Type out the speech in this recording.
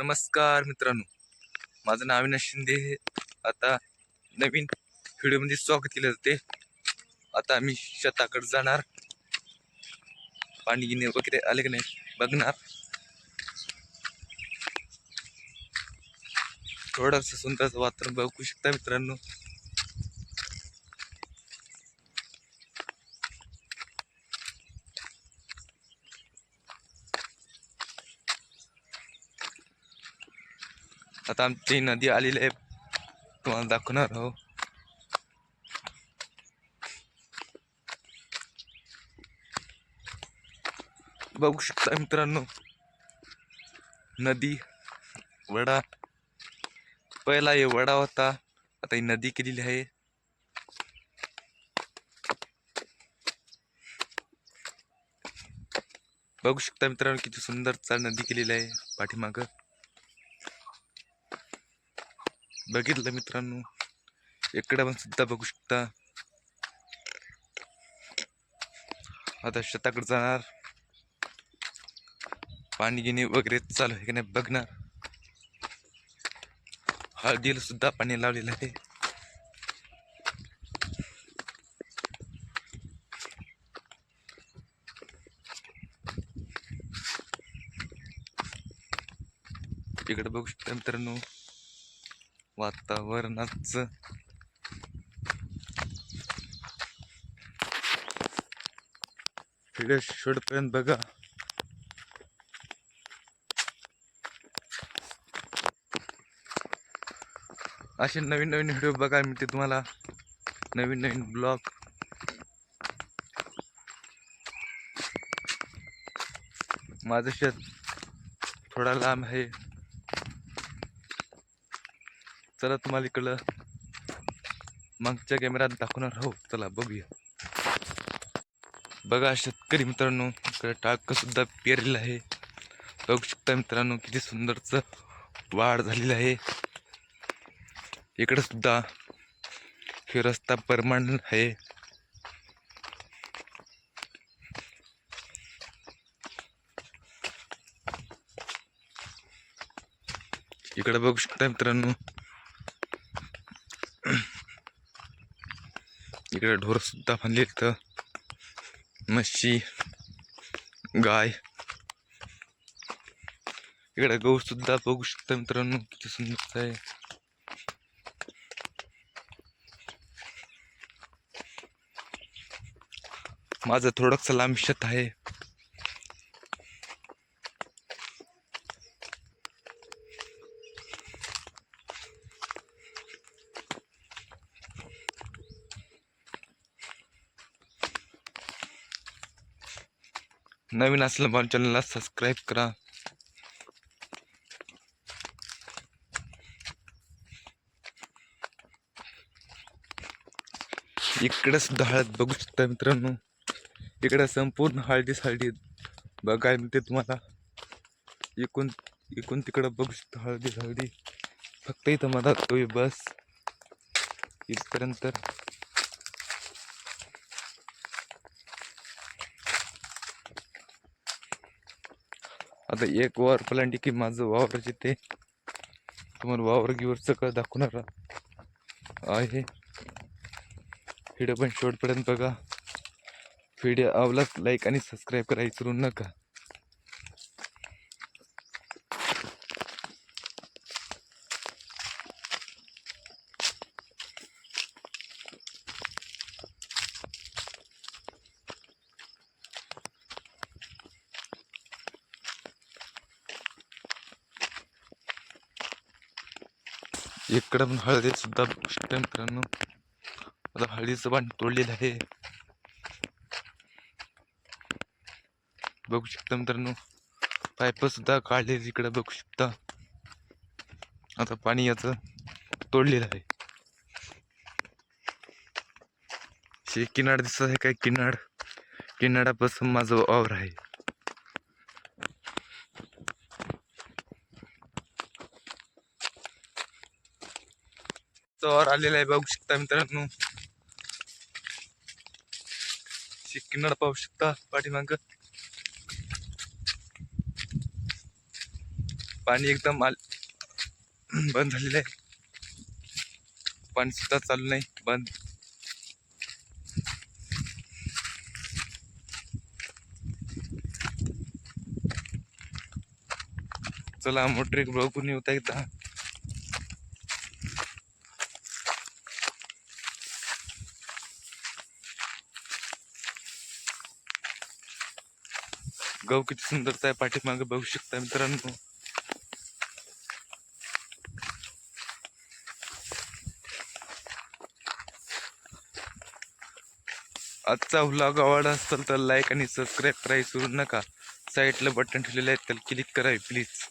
नमस्कार मित्रांनो, माझं नाव अविनाश शिंदे. आता नवीन व्हिडिओमध्ये स्वागत केलं जाते. आता आम्ही शेताकडे जाणार, पाणी गिणे वगैरे आले की नाही बघणार. थोडंसं सुंदर वातावरण बघू शकता मित्रांनो. आता आमची नदी आलेली आहे, तुम्हाला दाखवणार आहो. बघू शकता मित्रांनो, नदी वडा. पहिला हे वडा होता, आता ही नदी केलेली आहे. बघू शकता मित्रांनो, किती सुंदर नदी केलेली आहे पाठीमाग. बघितलं मित्रांनो, इकडे पण सुद्धा बघू शकता. आता शेताकडे जाणार, पाणी गिणी वगैरे चालू आहे की नाही बघणार. हळदीला सुद्धा पाणी लावलेलं आहे. इकडे बघू शकता मित्रांनो, वातावरणाच व्हिडिओ शेवटपर्यंत बघा. असे नवीन नवीन व्हिडिओ बघायला मिळते तुम्हाला, नवीन नवीन ब्लॉग. माझं शेत थोडा लांब आहे, चला तुम्हाला इकडं मागच्या कॅमेऱ्यात दाखवणार आहोत. चला बघूया. बघा शेतकरी मित्रांनो, इकडे टाक सुद्धा पेरलेलं आहे. बघू शकता मित्रांनो, किती सुंदरच वाढ झालेली आहे. इकडे सुद्धा हे रस्ता परमानंट आहे. इकडे बघू शकता मित्रांनो, इकडे ढोर सुद्धा बांधले, तर म्हशी गाय. इकडे गहू सुद्धा बघू शकता मित्रांनो, किती सुंदर आहे. माझं थोडंस लांब शेत आहे. नवीन असलं माझ्या चॅनलला सबस्क्राईब करा. इकडे सुद्धा हळद बघू शकता मित्रांनो. इकडे संपूर्ण हळदी बघायला मिळते तुम्हाला. इकून इकून तिकडे बघू शकता हळदी. फक्त इथं मधात तो बस इथपर्यंत. आता एक वावर पलांटी की माझं वावर जिथे तुम्हाला वावर गिवर सगळं दाखवणार आहे. व्हिडिओ पण शेवटपर्यंत बघा. व्हिडिओ आवडल्यास लाईक आणि सबस्क्राईब करायला विसरू नका. इकडं पण हळदी सुद्धा बघू शकता मित्रांनो. आता हळदीचं पान तोडलेलं आहे. बघू शकता मित्रांनो, पाईप सुद्धा काढले इकडे बघू शकता. आता पाणी याचं तोडलेलं आहे. शे किनार दिसत आहे काय, किनारापासून माझं वावर आहे. वावर आलेला आहे बघू शकता मित्रांनो. किनार पाहू शकता पाठीमाग. पाणी एकदम बंद झालेलं आहे. पाणी सुद्धा चालू नाही, बंद. चला मोटर एक बघून येऊ एकदा. गहू किती सुंदरचा आहे, पाठीमागे बघू शकता मित्रांनो. आजचा व्लॉग आवडला असेल तर लाईक आणि सबस्क्राईब करायला विसरू नका. साईडला बटन ठेवलेले आहेत, त्याला क्लिक करावे प्लीज.